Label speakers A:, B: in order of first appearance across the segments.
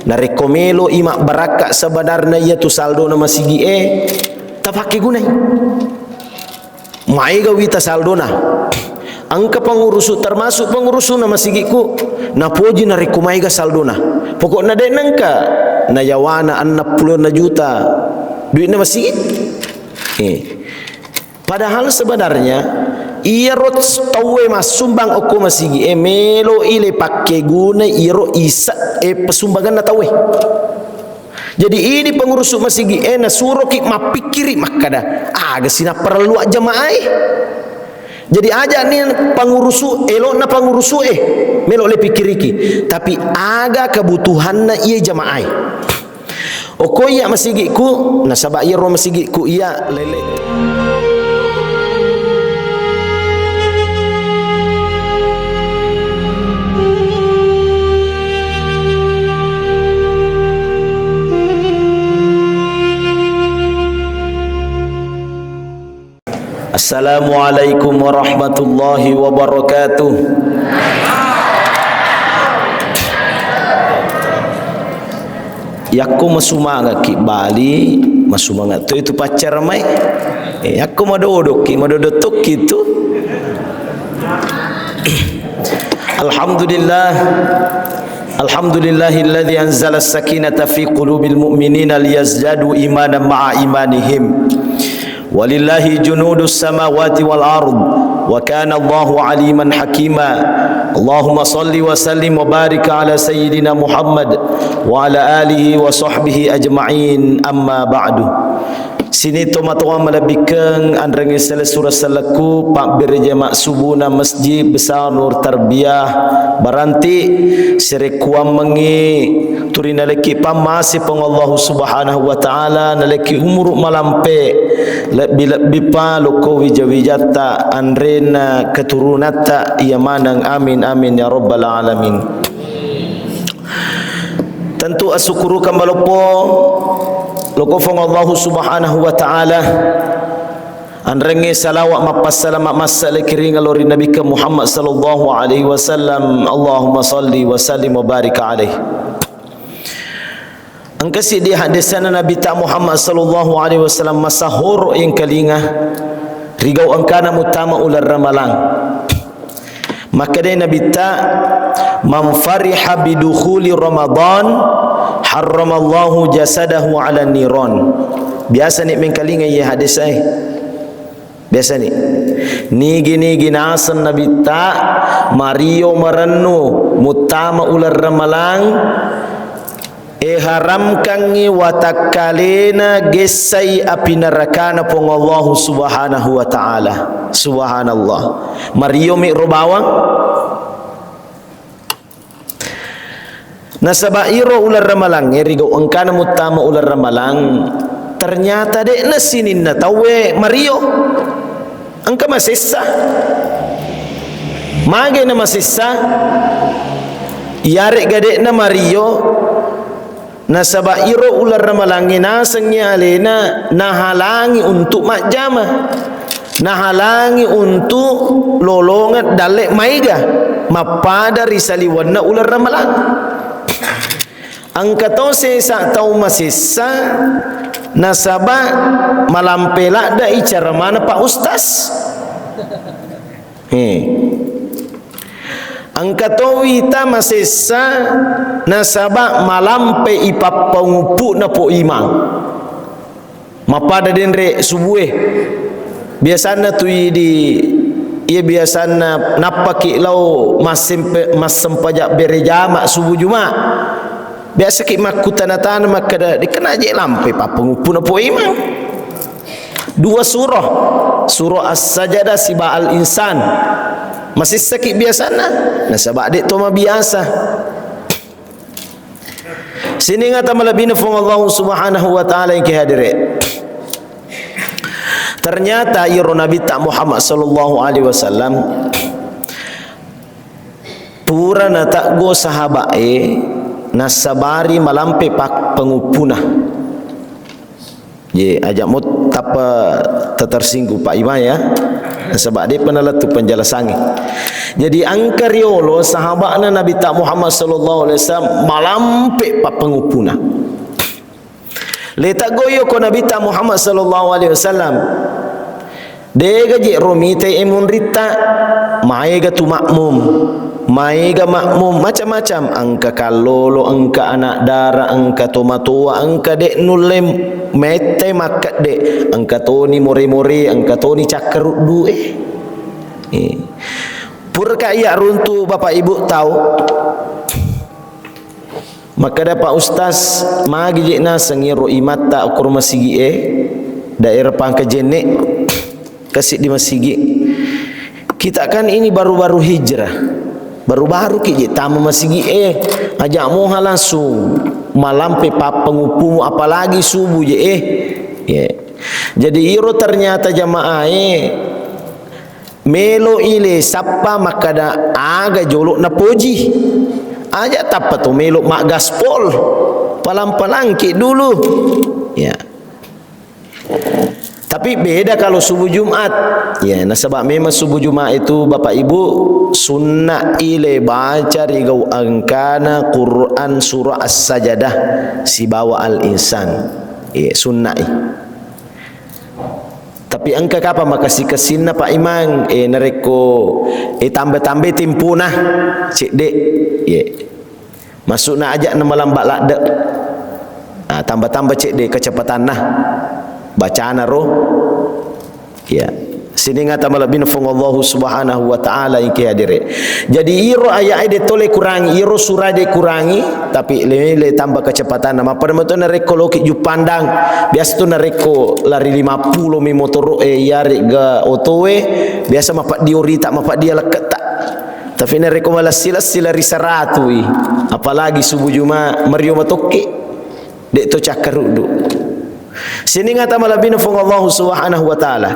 A: narekomelo imak barakat sebenarnya ia tu saldo na masigi tak pakai gunai mai gawita saldo na angka pengurusu termasuk pengurusu na masigiku na poji na rekomai ga saldo na pokokna dek nangka na yawana 60 juta duit na masigi padahal sebenarnya ia rot tawe masumbang oko masigi melo ile pakai guna iro isa pesumbangan na tawe. Jadi ini pengurus masigi na suruh ki mapikiri makada aga sina perlu jamaah. Jadi aja ni pengurusu elok na pengurusu melo le pikiriki tapi aga kebutuhan na ia jamaah. Oko iya masigi ku nasaba iro masigi ku iya lele. Assalamualaikum warahmatullahi wabarakatuh. Yakku masumanga ki Bali, masumanga tu itu pacar mai. Yakku madodok ki madodotok gitu. Alhamdulillah. Alhamdulillahilladzi anzala as-sakinata fi qulubil mu'minina liyazdadu imanan ma'a imanihim. Walillahi junudus samawati wal ard wa kana Allahu aliman hakima. Allahumma salli wa sallim wa barik ala sayyidina Muhammad wa ala alihi wa sahbihi ajma'in, amma ba'du. Sini to matuwa malabikeng andrangi surah salaku pak berjamaah subuna masjid besar Nur Tarbiyah Baranti serekuam mengi turina leki pamasi pang Allah Subhanahu wa taala naleki umur malampe bila bipa loko wijawijata andrena keturunata ia manang amin amin ya rabbal alamin. Tentu asyukuru kambalopo lokofong Allah Subhanahu wa taala andrenge salawat mapassalam masal kiring alori nabi ke Muhammad sallallahu alaihi wasallam. Allahumma salli wa sallim wa barik alaihi. Angkasi di hadisana nabi ta Muhammad sallallahu alaihi wasallam masahur yang kalinga rigau angkana mutama ular ramalang. Maka dia nabi ta man fariha bidukhuli Ramadan harramallahu jasadahu ala niran. Biasa ni mengkalinga ya hadis biasa ni gini ginasan nabi ta Mario merennu mutama ular ramalang haramkan ni watakalena gesai api neraka na pong Allah Subhanahu wa taala. Subhanallah. Mario mi robawang nasabairo ular ramalang erigo angkana mutama ular ramalang ternyata dek na sinin na tawe Mario angka masissa mage na masissa yare gade na Mario nasabairo ular ramalang nasangnya alena nahalangi untuk majama nahalangi untuk lolongat dalek maiga mapada risaliwan na ular ramalang. Angka to sesa tau masisa nasaba malampela da icara mana Pak Ustaz. Angka to wita masisa nasaba malampe ipapangupu na po imang. Mapada denre subuhe. Biasana tu di ia biasana napaki lau masem pajak berjama subuh Jumat. Biasa ki makutanatan makada dikena je lampe papengupu na po imang. Dua surah as-sajadah siba al-insan masih sakit biasana nasaba dek to ma biasa. Sini ngata malabina fong Allah Subhanahu wa taala yang kehadire. Ternyata iro Nabi tak Muhammad sallallahu alaihi wasallam pura na tak go sahabat nasabari malampe pak pengupuna. Ye ajak mut tapa tersinggung Pak Imam ya. sebab dia pernah letup penjala sangi. Jadi angka riolo sahabatna Nabi tak Muhammad sallallahu alaihi wasallam malampe pa pengupuna. Le tak goyo ko Nabi tak Muhammad sallallahu alaihi wasallam. Dega je romite emun rita maega tu makmum. Maega makmum macam-macam, angka kalolo, angka anak dara, angka tomatua, angka dek nulem mete makat dek, angka toni more-more, angka toni cakeruk du purka iya runtu bapak ibu tahu. Maka dapat ustaz magi jekna sengiro imata ukur masigi daerah pangka jenek kasih di masigi. Kita kan ini baru-baru hijrah, baru-baru ki tamu masigi ajak moha langsung malam pe pengupumu apalagi subuh Jadi iro ternyata jamaah melo ile sapa makada aga jolok na poji aja tapa tu melo mak gaspol palang-palang ki dulu ya. Tapi beda kalau subuh Jumat. Ya, nah sebab memang subuh Jumat itu Bapak Ibu sunnah ile baca rigau angkana Quran surah As-Sajadah si bawa al-insan. Ya, sunnah. Tapi angka kapa makasih kesina Pak Imang nareko tambah-tambah timpunah cik dek. Ya. Masuk nak ajak nama lambat lakde. Tambah-tambah cik dek kecepatan nah. Bacaan roh ya sini ngata malabin Allah subhanahu wa ta'ala yang kehadiri. Jadi iro ayat dia toleh kurangi, iro surah dia kurangi, tapi le tambah kecepatan nama pada motor nareko lokik ju pandang biasa tu nareko lari 50 mi motor yari ga otowe biasa mapak diori tak mapak dia leket tak, tapi nareko malah sila risaratu apalagi subuh Jumat mario matoke dek to cakaruk du. Sini ngata malabina fung Allah subhanahu wa ta'ala.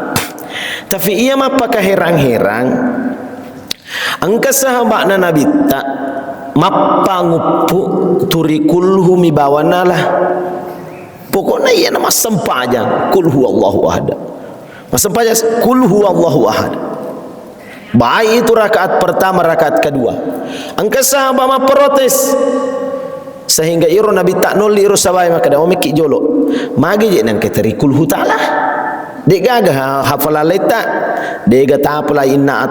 A: Tapi ia mapakah herang-herang angka sahabatna Nabi tak mappa ngupu turikulhu mi bawanalah. Pokoknya ia nama sempaja kul huwallahu ahad. Sempaja kul huwallahu ahad. Baik itu rakaat pertama, rakaat kedua. Angka sahabat ma protes sehingga iro Nabi tak nol iro sabai maka dah omiki jolo magi je nang keterikul hu ta'ala dek gagah hafalan letak dek gata apalah inna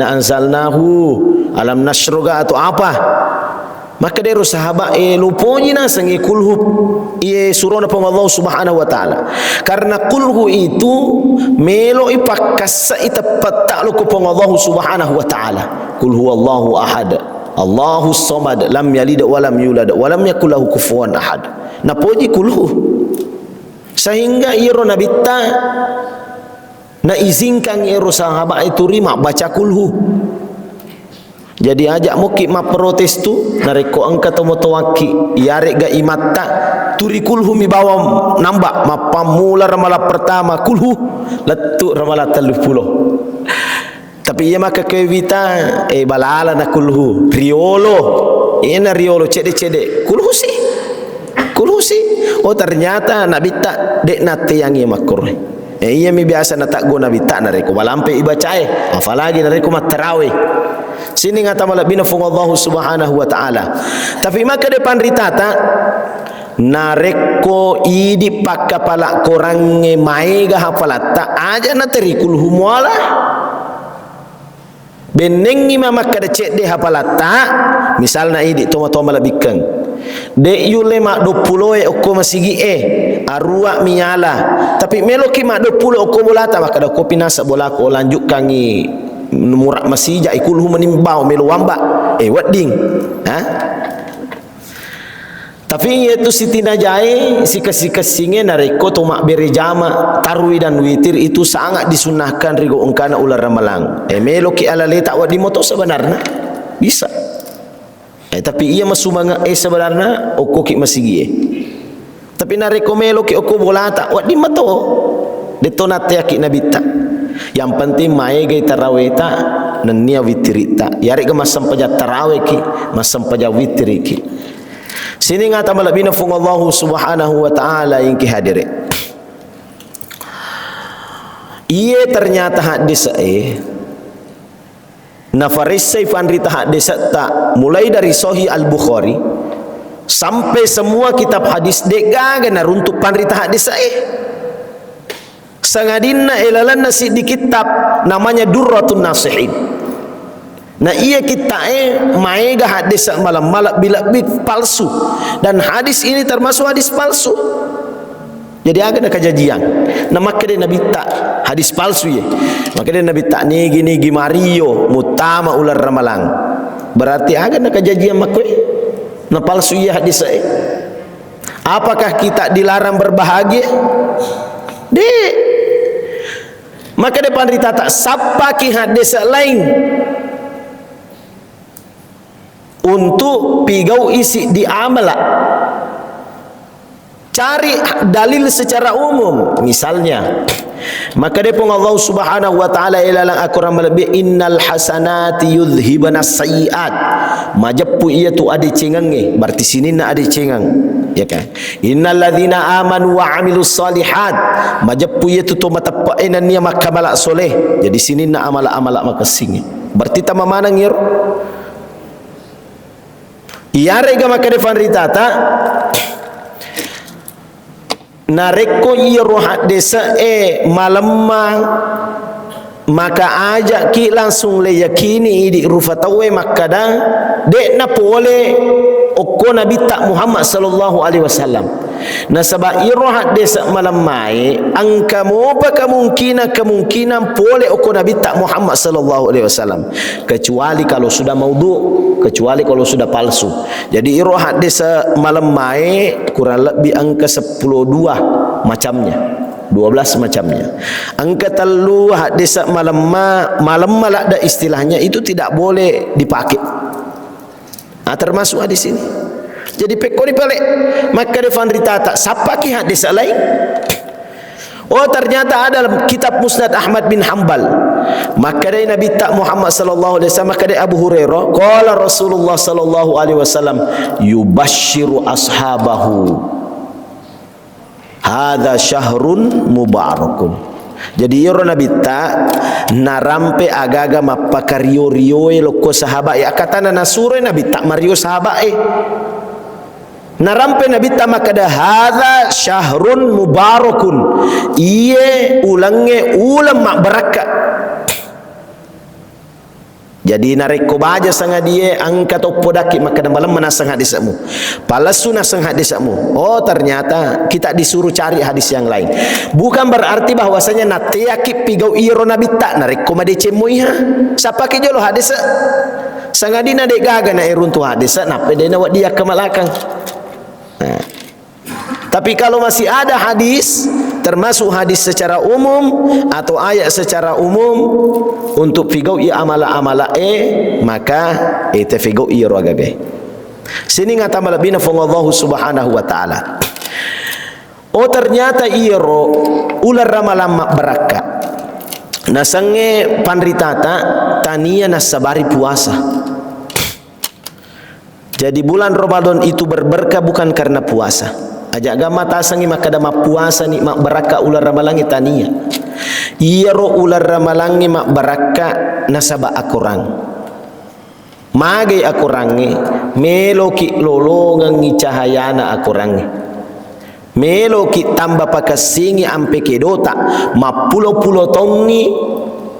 A: anzalnahu alam nasroga atau apa maka deru sahabat luponyi na sengi kulhu surah pun Allah subhanahu wa ta'ala karena kulhu itu melo ipakasa itapat ta'lu pun Allah subhanahu wa ta'ala kul huwallahu ahad Allahus samad lam yalid wa lam yulad wa lam yakul lahu kufuwan ahad. Napoji kulhu. Sehingga iro Nabi ta na izinkan iro sahabat itu rima baca kulhu. Jadi ajak muki ma protes tu nareko angka tomotowaki yare ga imata turi kulhu mi bawa nambak ma pamula ramala pertama kulhu letu ramala 30. Tapi ia maka kewita balala na kulhu riolo ina riolo cede kulhu si oh ternyata Nabi tak dek nate yang ia makur ia mi biasa na tak go Nabi tak nareko malampe ibacae apalagi nareko matarawe sini ngata malabina fung Allah subhanahu wa ta'ala. Tapi maka depan ritata nareko idi pakapala korange maiga hafalata aja na terikul humuala benengi mama kada cek de hafalata misalna idi toma-toma labikeng de yule mak 20 oko masigi arua miala tapi meloki mak 20 oko bolata maka da kopi nasa bolako lanjut kangi murak masija ikulhu menimbau melo wamba wedding tapi itu Siti Najai si kasih-kasihnya nareko tomak berejama tarwi dan witir itu sangat disunahkan rigo ungkana ular ramalang meloki ala letak wa di moto sebenarnya bisa tapi ia masumanga sebenarnya oko ki masigi tapi nareko meloki oko bolata wa di moto detonate yaki nabita yang penting mae gay tarawih ta nenia witirita yari ke masam paja tarawih ki masam paja witiri ki. Sini ngata malabina fung Allah subhanahu wa ta'ala yang kihadiri Ia ternyata hadis nafarisai fanrita hadis tak mulai dari Sahih Al-Bukhari sampai semua kitab hadis degaga na runtuk panrita hadis sangadinna ilalan nasi di kitab namanya Durratun Nasihin. Nah ia kita maega hadis malam malak bila palsu, dan hadis ini termasuk hadis palsu. Jadi ada kejadian. Nah maka dia Nabi tak hadis palsu ya. Maka dia Nabi tak nigi Mario mutama ular ramalang. Berarti ada kejadian makwe. Nah palsu ya hadis Apakah kita dilarang berbahagia? Dek. Maka depan rita tak sapaki hadis lain untuk pigau isi di amalak. Cari dalil secara umum. Misalnya, maka depung Allah Subhanahu wa taala ilalang akuram lebih innal hasanati yudhibanas sayiat. Majappu ia tu ade cengange, berarti sini na ade cengang. Ya kan? Innal ladzina amanu wa amilus solihat. Majappu ia tu mata paenan nia makamalak soleh. Jadi sini na amalak-amalak makasing. Berarti tama mana ngir? Iya rega maka defan ritata nareko iya rohat desa malamma maka ajak ki langsung le yakini idi rufatawe makada dek na pole okko nabi tak Muhammad sallallahu alaihi wasallam. Nah sebab irohat desa malam mai angka mopa kemungkinan pole okko nabi tak Muhammad sallallahu alaihi wasallam, kecuali kalau sudah maudhu, kecuali kalau sudah palsu. Jadi irohat desa malam mai kurang lebih angka 12 macamnya, 12 macamnya. Angka telu hadis malam malak ada istilahnya itu tidak boleh dipakai. Termasuk hadis ini. Jadi pekoni pelik. Maka defan ritata siapa ki hadis lain? Oh ternyata ada dalam kitab Musnad Ahmad bin Hanbal. Maka dari Nabi tak Muhammad sallallahu alaihi wasallam, maka dari Abu Hurairah, qala Rasulullah sallallahu alaihi wasallam yubashiru ashabahu hadza syahrun mubarakun. Jadi yoro Nabi tak narampe agaga mapakario-rio loko sahabat ya katana nasure Nabi tak mario sahabat narampe Nabi tak makada hadza syahrun mubarakun, iye ulange ulam mak barakat. Jadi nareko baja sanga dia angkat opo daki maka malam menasang hadismu. Palasu nasang hadismu. Oh ternyata kita disuruh cari hadis yang lain. Bukan berarti bahwasanya nateyaki pigau iro nabi tak nareko made cemuiha. Siapa ke jolo hadis? Sanga dina dek gaga na iruntu hadis nape dena wak dia ke malakang. Nah. Tapi kalau masih ada hadis termasuk hadis secara umum atau ayat secara umum untuk figau ia amala-amala maka ite figau ia ragagai. Sini ngata malabina Allah Subhanahu wa taala. Oh ternyata iro ular ramalam baraka. Nasange panritata tania nasabari puasa. Jadi bulan Ramadan itu berberkah bukan karena puasa. Ajak gama tasangi maka dama puasa ni mak baraka ular ramalangi tania. Iya ro ular ramalangi mak baraka nasaba akurang. Magai akurangi melo ki lolongan ngi cahayana akurangi. Melo ki tambah pakasingi ampe ke dota ma pulo-pulo tongi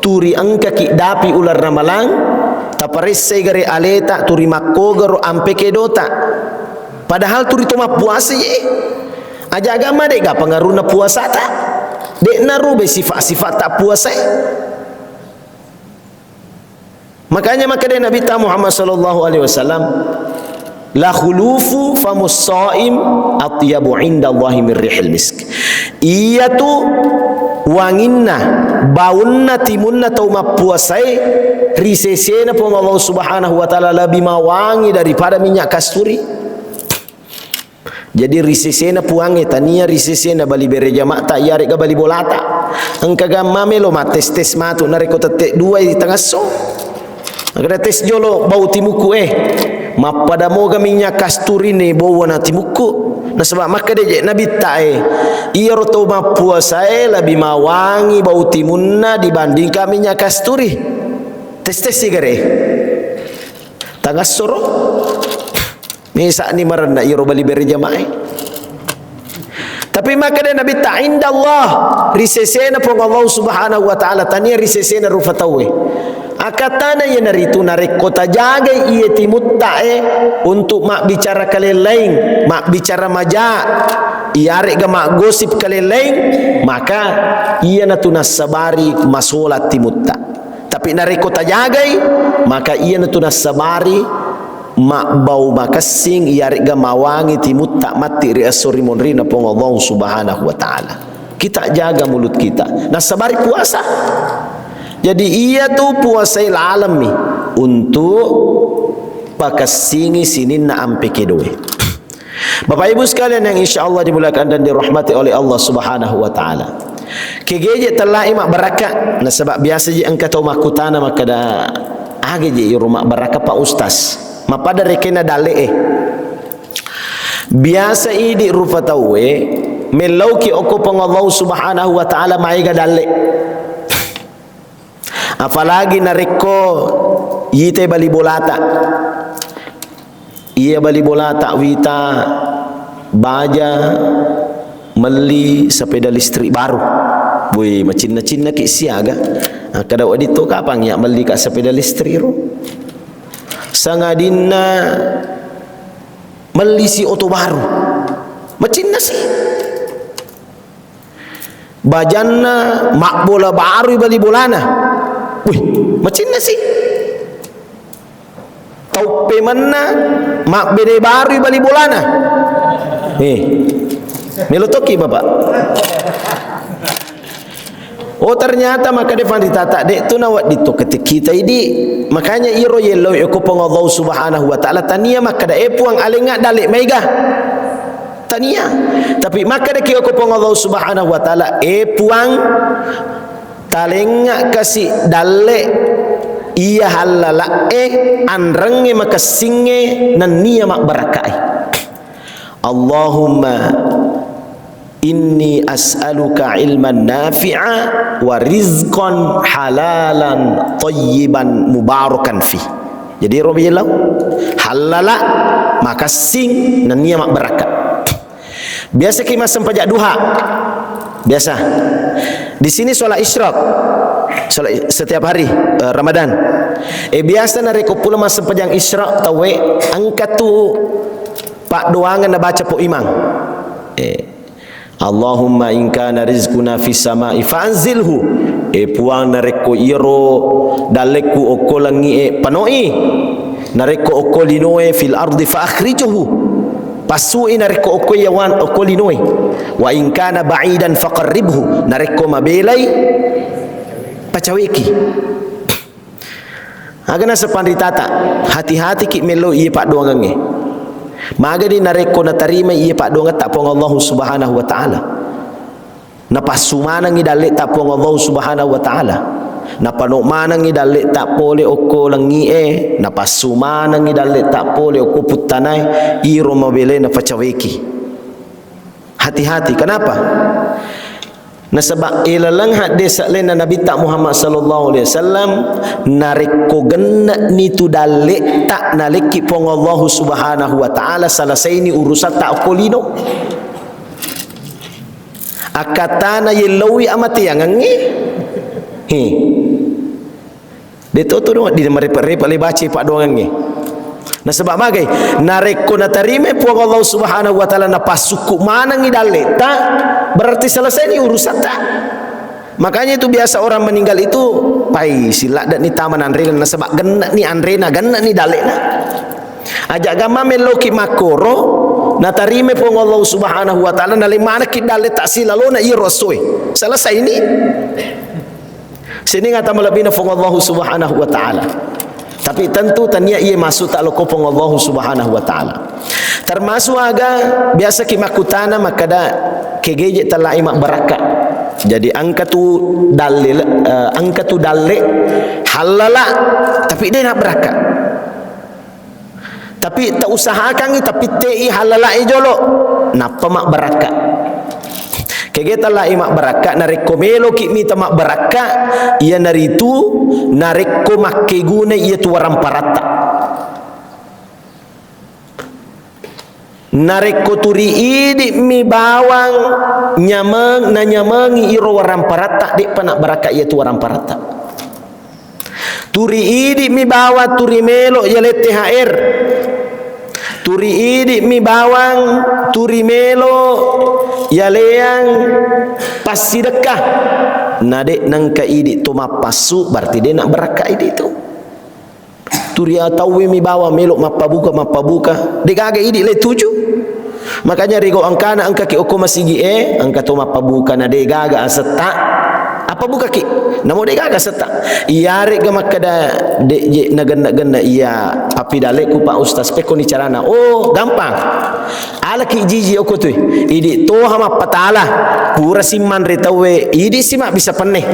A: turi angka ki dapi ular ramalang taparisse gare aleta turi makogaro ampe ke dota. Padahal turi toma puasa ye. Aja agama dek ga pengaruhna puasa tak? Dek narube sifat-sifat tak puasa. Makanya maka dari Nabi Muhammad sallallahu alaihi wasallam la khulufu famus shaim atyabu indallahi min rihil misk. Iya tu wanginna baunna timunna tauma puasai risesena pun Allah Subhanahu wa taala lebih mawangi daripada minyak kasturi. Jadi risesena puange tania risesena bali bereja mak tak yare ga bali bolata engka gamma melo mates tes matu nareko tete dua di tengah so agak tes jolo bau timuku mapada mo gaminya kasturi ni bawa nanti muku. Nah sebab maka dia Nabi tae ia roto mapuasa lebih mawangi bau timunna dibanding kaminya kasturi. Tes sigare tangas soro misa ni maranda ia bali beri jamaah. Tapi maka dia Nabi ta inda Allah risesena pong Allah subhanahu wa ta'ala tania risesena rufatawe akatana ya naritu narekota jaga iya timutae untuk mak bicara kalelain mak bicara maja iare ga mak gosip kalelain maka iya natunas sabari masolat timutta tapi narekota jagai maka iya natunas sabari mak bau makasing iare ga mawangi timutta mati ri asuri monrina pong Allah subhanahu wa ta'ala. Kita jaga mulut kita nah sabari puasa. Jadi ia tu puasa alam ni untuk pakasingi sinin na ampe kedoe. Bapak Ibu sekalian yang insyaallah dimuliakan dan dirahmati oleh Allah Subhanahu wa taala. Kegeje telah imak barakat. Nah sebab biasa je engkau tahu makutana maka da age je rumah barakat Pak Ustaz. Mapada rekena dale biasa idi rupa tawe melauki oko pang Allah Subhanahu wa taala maiga dale. Apalagi nareko yite bali bolata iya bali bolata wita baja meli sepeda listrik baru boy macin-cin ki siaga kada wadito kapang ya meli ka sepeda listrik ro sangadinna meli si oto baru macin nasi bajanna mak bola baru bali bolana. Wih, macam mana sih? Taupe mana? Mak bede baru bali bolana. Melotoki bapak. Oh ternyata maka dia faham ditata dek tu nawat ditu ketika kita ini makanya iro yellow yoko pong Allah Subhanahu wa taala tania maka da epuang alenga dalik mega tania tapi maka da kiko pong Allah Subhanahu wa taala epuang talenga kasih dale iya halala anrenge makasinge nan niya mak barakai. Allahumma inni as'aluka ilman nafi'a wa rizqan halalan tayyiban mubarakan fi. Jadi Rabbi Allah halala makasing nan niya mak barakat. Biasa kita sempajak duha. Biasa. Di sini solat isyraq. Solat setiap hari Ramadan. Biasa nareko pula masa pejang isyraq tawe angkat tu pak doangan na baca po imam. Allahumma in kana rizquna fis sama'i fa'anzilhu. Puang nareko iro daleku okolangi panoi. Nareko okolinoe fil ardi fa akhrijuhu. Pasui nareko oko yawan oko linoi wa in kana ba'idan faqarribhu nareko mabelai pacaweki agana sepandri tata hati-hati ki melo ieu pak doangange maga di nareko na tarima ieu pak doangan tak pong Allah Subhanahu wa taala na pasumana ngi dalek tak pong Allah Subhanahu wa taala na panok mana ngi dalek tak pole oko langi na pasumana ngi dalek tak pole oko putanai iro mabele na pacaweki. Hati-hati. Kenapa? Na sebab ilalang hadis lain Nabi tak Muhammad sallallahu alaihi wasallam nareko genna ni tu dalek tak naleki pong Allah Subhanahu wa taala selesai ni urusan tak kolino akatana yelawi amati yang ngi Deto tu di merepek-repek le baca pak doangan ni. Nah sebab bagai nareko na tarime puang Allah Subhanahu wa taala na pasuku mana ngi dalek tak berarti selesai ni urusan tak. Makanya itu biasa orang meninggal itu pai silak dak ni taman andrena na sebab genna ni andrena genna ni dalek na. Ajak gama meloki makoro na tarime puang Allah Subhanahu wa taala na le mana ki dalek tak silalo na irosoi. Selesai ni. Sini ngata melebina fong Allah Subhanahu wa taala. Tapi tentu tania ia masuk tak loko fong Allah Subhanahu wa taala. Termasuk aga biasa ki makutana makada kegeje telah imak barakat. Jadi angka tu dalil angka tu dalil halala tapi dia nak barakat. Tapi tak usahakan tapi tei halalai jolo. Napa mak barakat? Kegeta lah imak barakat nareko melo ki mita mak barakat ia naritu nareko makke guna ia tu waram parata. Nareko turi idi mi bawang nyamang na nyamangi iro waram parata dek panak barakat ia tu waram parata. Turi idi mi bawa turi melo ia let THR. Turi idi mi bawang turi melo ya leang pas sedekah nadek nangka idi tu mapasu berarti dia nak berakat idi tu. Turi atau mi bawa melok mapa buka dek agak idi le 7. Makanya rigo angka na angka ki oko masigi angka tu mapa buka na dek gaga setak apa buka ki namo dek gaga setak iya rek ga makada dek je nagenda iya api dalek ku Pak Ustaz peko ni carana oh gampang ala ki jiji oko tu idi to hama patala pura simman re tawe idi simak bisa peneh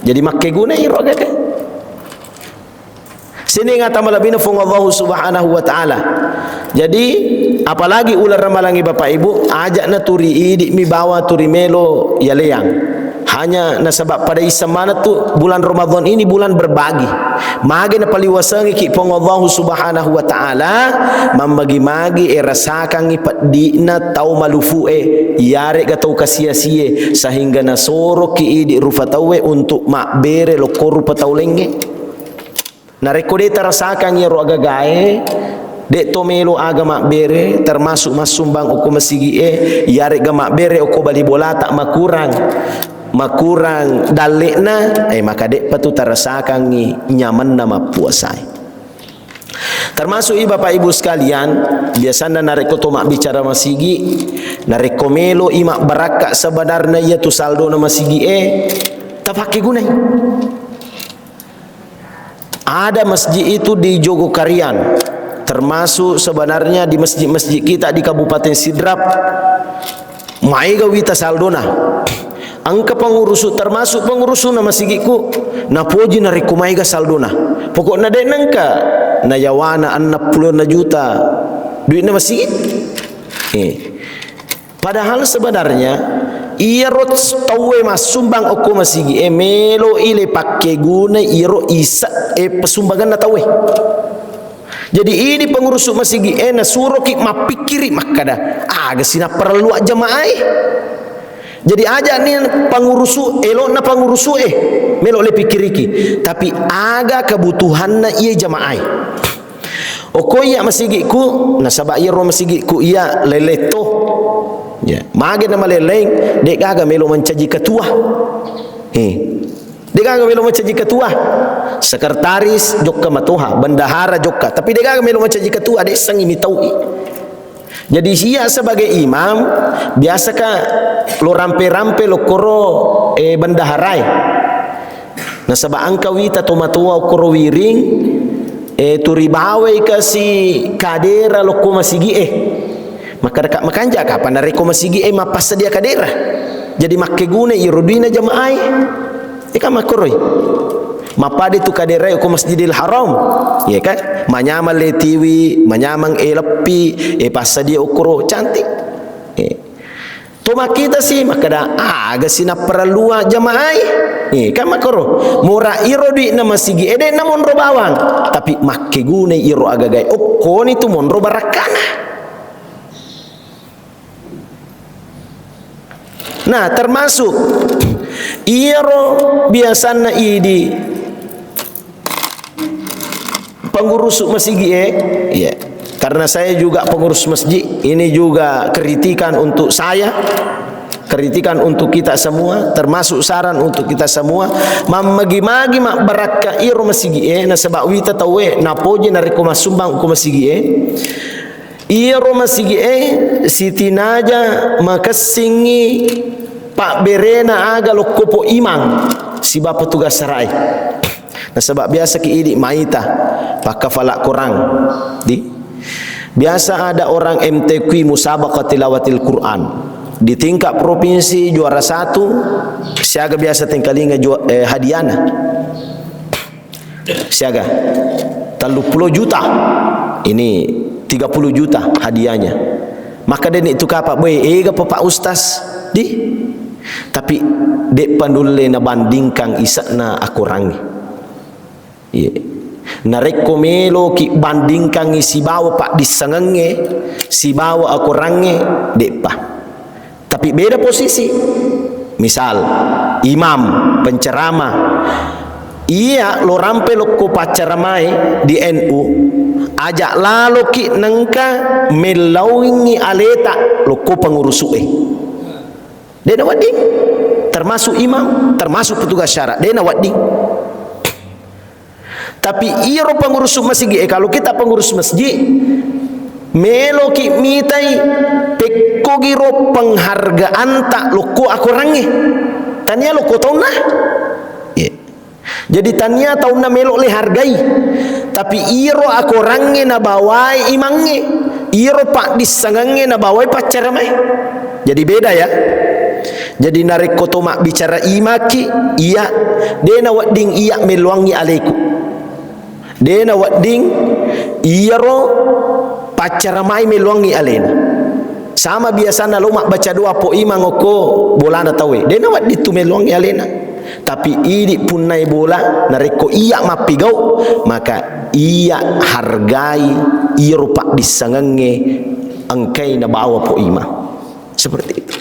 A: jadi makke guna iro gaga sini ngata malabina fung Allah Subhanahu wa taala. Jadi apalagi ular ramalangi Bapak Ibu ajak na turi idi mi bawa turi melo ya leang. Hanya nasabab pada isam mana tu bulan Ramadan ini bulan berbagi. Magi na paliwasangi ki fung Allah Subhanahu wa taala mambagi-magi rasakan ipat dina tau malufu yare gatau kasia-sia sehingga nasoro ki idi rufatawe untuk mak bere lo koru patau lenge. Nareko deta rasakan ya ro agagae dek to melo agama bere termasuk masumbang uko masigi yare gama bere uko bali bola tak makurang dalekna maka dek patu terasakan nyaman nama puasai. Termasuk Bapak Ibu sekalian biasanya nareko to mak bicara masigi nareko melo imak barakat sebenarnya ia tu saldo na masigi tak pakai gunai. Ada masjid itu di Jogokarian, termasuk sebenarnya di masjid-masjid kita di Kabupaten Sidrap, maiga wita saldona. Angka pengurusu termasuk pengurusu na masjidku, na poji na rekumaiga saldona. Pokoknya dek nangka, na yawana 60 juta duit na masjid. Padahal sebenarnya ia rot tawe masumbang oko masigi melo ile pakai guna iro isa pesumbangan na tawe. Jadi ini pengurus masigi na suruh ki mapikiri makada aga sina perlu jamaah. Jadi aja nih pengurusu elo na pengurusu melo le pikiriki tapi aga kebutuhan na ia jamaah. Oko iya masigiku nasaba iro masigiku iya leleto ya, mage nama leleng dek gaga melo mencaji ketua. Dek gaga melo mencaji ketua. Sekretaris jokka matoha, bendahara jokka, tapi dek gaga melo mencaji ketua dek sangi mitaui. Jadi sia sebagai imam biasakah lo rampe-rampe lo koro bendaharai. Nasaba angka wita tomatua koro wiring turibawe kasih kadera lo ko masigi maka dekat makanja kapan nareko masigi mapas sedia kadera jadi makke guna irudina jamaah kan makoroi mapade tu kadera ko Masjidil Haram ya kan manyamal letiwi manyamang lepi pas sedia ukro cantik to makita sih makada aga sina perlu jamaah kan makoro murah iro duit na masigi ede namon ro bawang tapi makke guna iro agagai koni tu monro barakana. Nah termasuk iro biasanya idi pengurus masjid ya karena saya juga pengurus masjid ini juga kritikan untuk saya kritikan untuk kita semua termasuk saran untuk kita semua mamagi-magi mak baraka iro masjid na sebab wita tawe na poje na reko masumbang ko masjid iro masjid Siti Naja makasingi Pak Berena aga lokopo imang si bapa tugas serai. Nah sebab biasa ki idi maita pak kafala Quran di biasa ada orang MTQ musabaqah tilawatil Quran di tingkat provinsi juara 1 siaga biasa tingkalinga hadiana siaga 30 juta ini 30 juta hadiahnya. Maka dia nak tukar pak boy, pak ustaz di. Tapi dek pandule na bandingkan isakna aku rangi. Ye. Na rekomelo ki bandingkan si bawa pak disangenge, si bawa aku rangi dek pa. Tapi beda posisi. Misal imam penceramah, iya lo rampe lo ko pacaramai di NU, ajak lalu ki nengka melawingi aleta lo ko pengurusue. Dia nak wading, termasuk imam, termasuk petugas syarat. Dia nak wading. Tapi iro pengurus masjid, kalau kita pengurus masjid, melo ki mitai pekko giro penghargaan tak loko aku rangi. Tanya loko tahu nah. Yeah. Jadi tanya tahu na melo le hargai. Tapi iro aku rangi na bawai imangi. Iro pak disangangi na bawai pacar mai. Jadi beda ya. Jadi narik koto mak bicara imaki, iya dia na wading iya meluangi alaiku. Dia na wading iya ro pacar mai meluangi alena. Sama biasana lo mak baca doa po imang oko bola na tawe. Dia na wading tu meluangi alena. Tapi ini pun nai bola narik ko iya mapigau, maka iya hargai iya ro pak disangange angkai na bawa po imang. Seperti itu.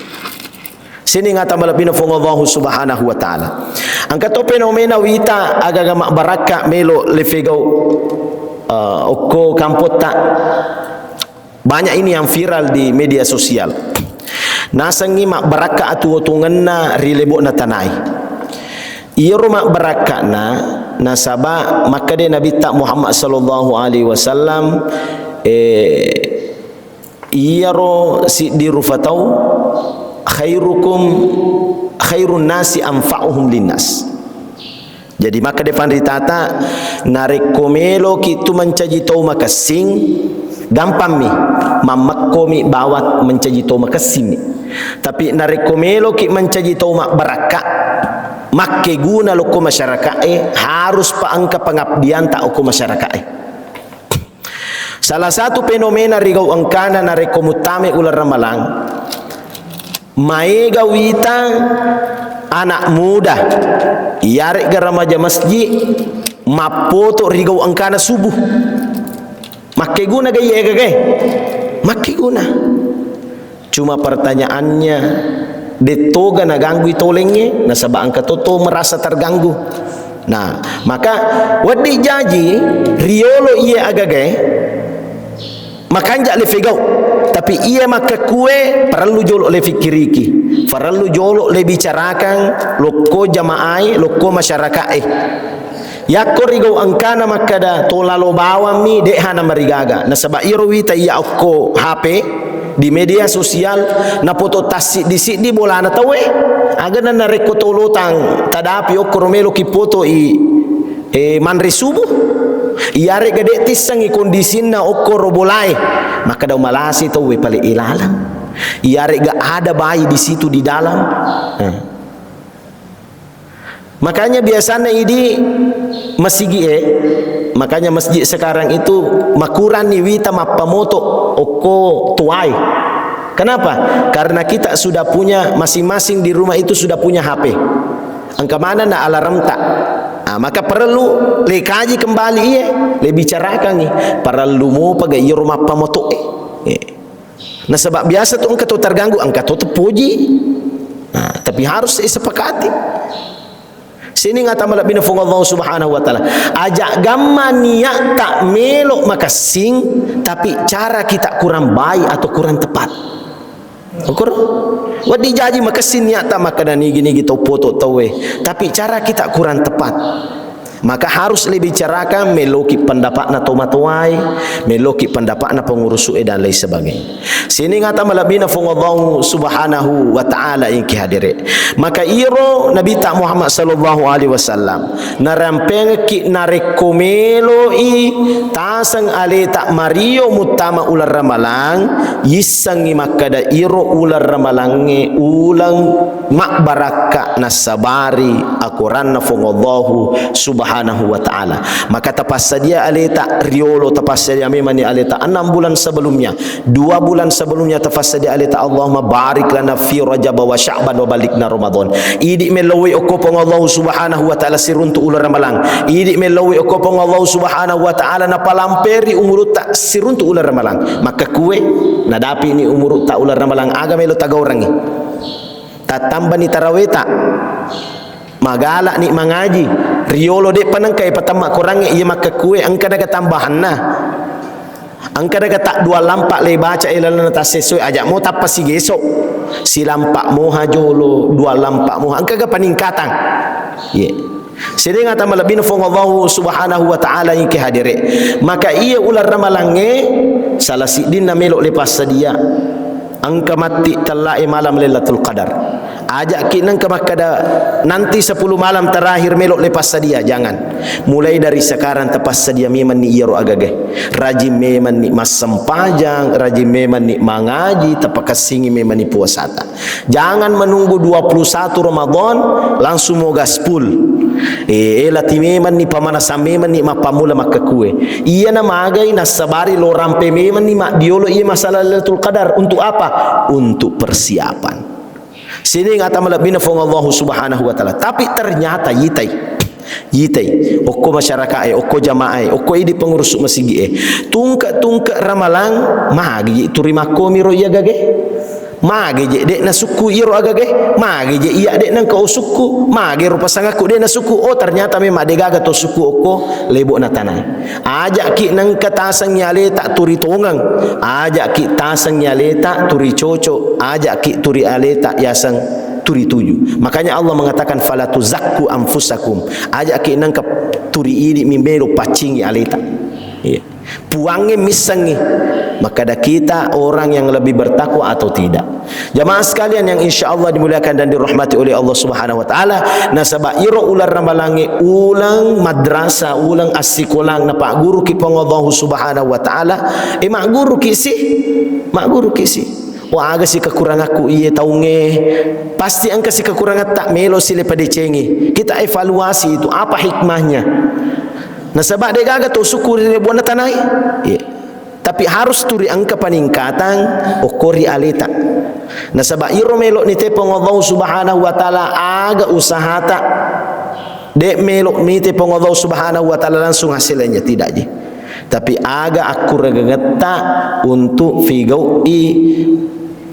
A: Sini ngata malapina fong Allah subhanahu wa ta'ala. Angka to fenomena wita agaga mak baraka melo lefegau oko kampota. Banyak ini yang viral di media sosial. Nasangi mak baraka atu otunganna rilebo na tanai. Iro mak baraka na nasaba maka de Nabi tak Muhammad sallallahu alaihi wasallam iro si dirufatau khairun nasi anfa'uhum linnas. Jadi maka depan ritata narik komelo kitu mencaji tau makasing gampang mi mamakko mi bawat mencaji tau makasing. Tapi narik komelo ki mencaji tau mak baraka makke guna loko masyarakat harus pa angka pengabdian tak oko masyarakat. Salah satu fenomena rigau angkana narik komutame ular ramalang maega wita anak muda iarek ke remaja masjid mapoto rigau angkana subuh makke guna gaya gaya makke guna. Cuma pertanyaannya detoga na ganggu itolengnya nasaba angka toto merasa terganggu. Nah maka wadi jaji riolo iya agage makanja le fegau. Tapi ia maka kue perlu jolok le fikiriki, perlu jolok le bicarakan loko jamaai loko masyarakat yakko rigau angkana maka da tolalo bawa mi dek hana marigaga nasaba iro wita iya okko HP di media sosial na foto tasik disik di bola na tawe agana na reko tolotang tadapi okko romelo ki foto manre subuh iare gede tisangi kondisinna okko robolai maka daw malasi tahu pale ilalang iare ga ada bayi di situ di dalam. Makanya biasanya ini masjid makanya masjid sekarang itu makuran ni wita mapamoto oko tuai. Kenapa? Karena kita sudah punya masing-masing di rumah itu sudah punya HP. Angka mana na alarm tak? Maka perlu le kaji kembali le bicarakan ni perlu mo pagai rumah pamoto nah sebab biasa tu angka tu terganggu angka tu terpuji tapi harus disepakati. Sini ngata malabina fung Allah subhanahu wa ta'ala ajak gamma niat tak melok maka sing tapi cara kita kurang baik atau kurang tepat. Ukur wadi jaji makasin nyata maka dani gini gitu foto tawe tapi cara kita kurang tepat maka harus lebih bicarakan meloki pendapat na tomatuai meloki pendapat na pengurus dan lain sebagainya. Sini ngata malabina fung Allah subhanahu wa ta'ala inki hadire maka iro Nabi tak Muhammad sallallahu alaihi wasallam narampeng ki narekomelo tasang ale tak mario mutama ular ramalang yisangi makada iro ular ramalange ulang mak baraka nasabari akuran na fung Allah subhanahu Subhanahu wa ta'ala. Maka tapasa dia aleta riolo, tapasa dia memang aleta 6 bulan sebelumnya, 2 bulan sebelumnya tapasa dia aleta Allahumma barik lana fi Rajab wa Sya'ban wa balikna Ramadan. Idi melawi okopong Allah Subhanahu wa ta'ala siruntu ular ramalang. Idi melawi okopong Allah Subhanahu wa ta'ala na palamperi umurut tak siruntu ular ramalang. Maka kue nadapi ni umurut tak ular ramalang aga melo taga orangi. Tatamba ni tarawih tak magala ni mangaji riolo dek panangkai patama korangi ia maka kue angka daga tambahan nah angka daga tak 2 lampak le baca ilana tasesoi ajak mau tapa si gesok si lampak moha jolo 2 lampak moha angka ga peningkatan ye sedang ata malabin fong Allah Subhanahu wa ta'ala yang ke hadire maka ia ular ramalange salah sidin na melok lepas dia angka mati telai malam Lailatul Qadar ajak kita ke makada nanti 10 malam terakhir melok lepas dia jangan mulai dari sekarang tepas dia memang ni iro agage rajin memang ni masam pajang rajin memang ni mangaji tapakasingi memang ni puasata jangan menunggu 21 Ramadan langsung mau gaspul lati memang ni pamanasan memang ni mapamula maka kue iya na magai na sabari lo rampe memang ni mak diolo iya masalah Lailatul Qadar untuk apa untuk persiapan sini ngata malabina fong Allah Subhanahu wa ta'ala tapi ternyata yitai okko masyarakat okko jamaah okko idi pengurus masjid tungka ramalang magi turima komi ro iya gage magi je dek na suku iro agage magi je iya dek nang kau suku magi rupa sangaku dek na suku oh ternyata memang dek gaga to suku okko lebok na tanai ajak ki nang katasang nyale tak turi tongang ajak ki tasang nyale tak turi coco ajak ki turi ale tak yasang turi tuju makanya Allah mengatakan fala tuzakku anfusakum ajak ki nang ka turi ini mimbelo pacingi ale tak puangnya misangi maka ada kita orang yang lebih bertakwa atau tidak jamaah sekalian yang insya Allah dimuliakan dan dirahmati oleh Allah Subhanahu wa ta'ala nasabah iro ular ramalangi ulang madrasah ulang asikolang na pak guru ki pengodohu Subhanahu wa ta'ala mak guru kisi wah aga si kekurangan aku iya taunge pasti angka si kekurangan tak melo sile pada cengi kita evaluasi itu apa hikmahnya nasabah dia gaga tu suku dia buat tanai tapi harus turi angka peningkatan okori alita nasabah iro melok ni tepong Allah Subhanahu wa ta'ala aga usaha tak dek melok ni tepong Allah Subhanahu wa ta'ala langsung hasilnya tidak je tapi aga aku regata untuk figau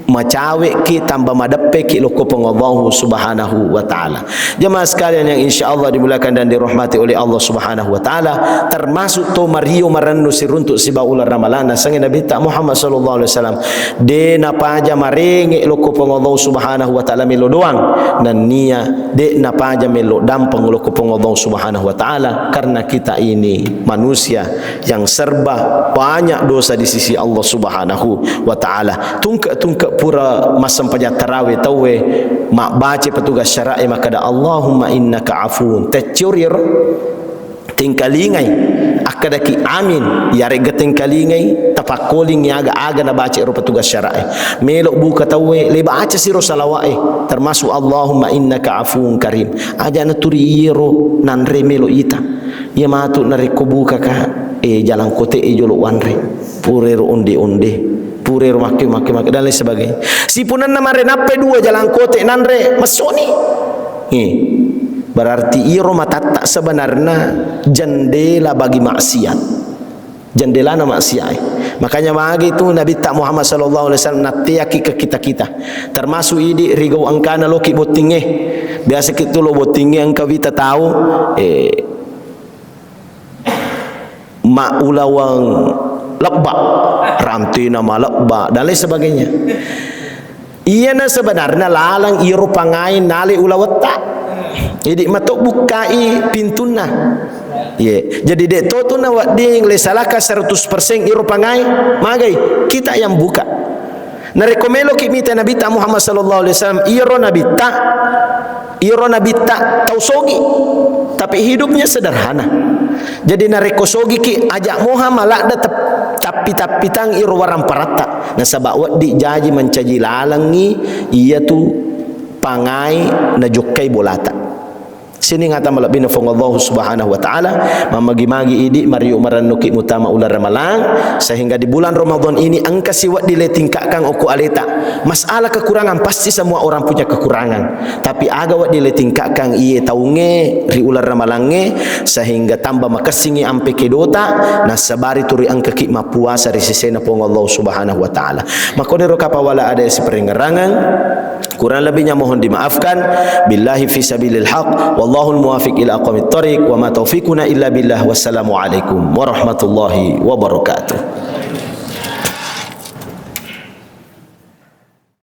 A: macawe ki tambah madepe ki loko pengallahu Subhanahu wa ta'ala jemaah sekalian yang insyaallah dimuliakan dan dirahmati oleh Allah Subhanahu wa ta'ala termasuk to mario marannu siruntuk sibaula ramalana sange Nabi tak Muhammad sallallahu alaihi wasallam de napaja marenge loko pengallahu Subhanahu wa ta'ala melo doang dan nia de napaja melo dampang loko pengallahu Subhanahu wa ta'ala karena kita ini manusia yang serba banyak dosa di sisi Allah Subhanahu wa ta'ala tungka pura masam paja tarawih tawe mak baca petugas syara'i maka da Allahumma innaka afuun tecurir tingkalingai akadaki amin yare getingkalingai tapakoling yaga aga na baca ro petugas syara'i melok buka tawe le baca siro salawai termasuk Allahumma innaka afuun karim aja na turiro nan remelo ita ya matu nariko buka ka jalan kote jolo wanre purero onde purir maki dan lain sebagainya si punan nama renape 2 jalan kote nanre masoni berarti iro matata sebenarnya jendela bagi maksiat jendela na maksiat makanya bagi itu Nabi tak Muhammad sallallahu alaihi wasallam natiaki ke kita termasuk idi rigau angkana loki botinge biasa kita lo botinge angka kita tahu ma ulawang lebak ranti nama lebak dan lain sebagainya iya na sebenarnya lalang iro pangai nali ulawata jadi matok bukai pintuna jadi dek tu na wading le salaka 100% iro pangai magai kita yang buka narekomelo kimita Nabi ta Muhammad sallallahu alaihi wasallam iro nabi ta tausogi tapi hidupnya sederhana jadi narekosogi ki ajak Muhammad malak tapi tang iro waram parata nasabak wadi jaji mencaji lalang ni ia tu pangai na jokai bolata Sini ngata malabina fong Allah subhanahu wa ta'ala mamagi-magi idi mariu maranuki mutama ular ramalang, sehingga di bulan Ramadan ini angka siwat diletingkakkan oku aleta. Masalah kekurangan pasti semua orang punya kekurangan, tapi aga wak diletingkakkan iye taunge ri ular ramalange, sehingga tambah makasingi ampe kedota na sabari turi angka ki mapuasa ri sisena fong Allah subhanahu wa ta'ala. Makonero kapawala ada seperengerangan, kurang lebihnya mohon dimaafkan. Billahi fi sabilil haq wallahul muwafiq ila aqwamit thariq wa ma taufiquna illa billah. Wassalamu alaikum warahmatullahi wabarakatuh.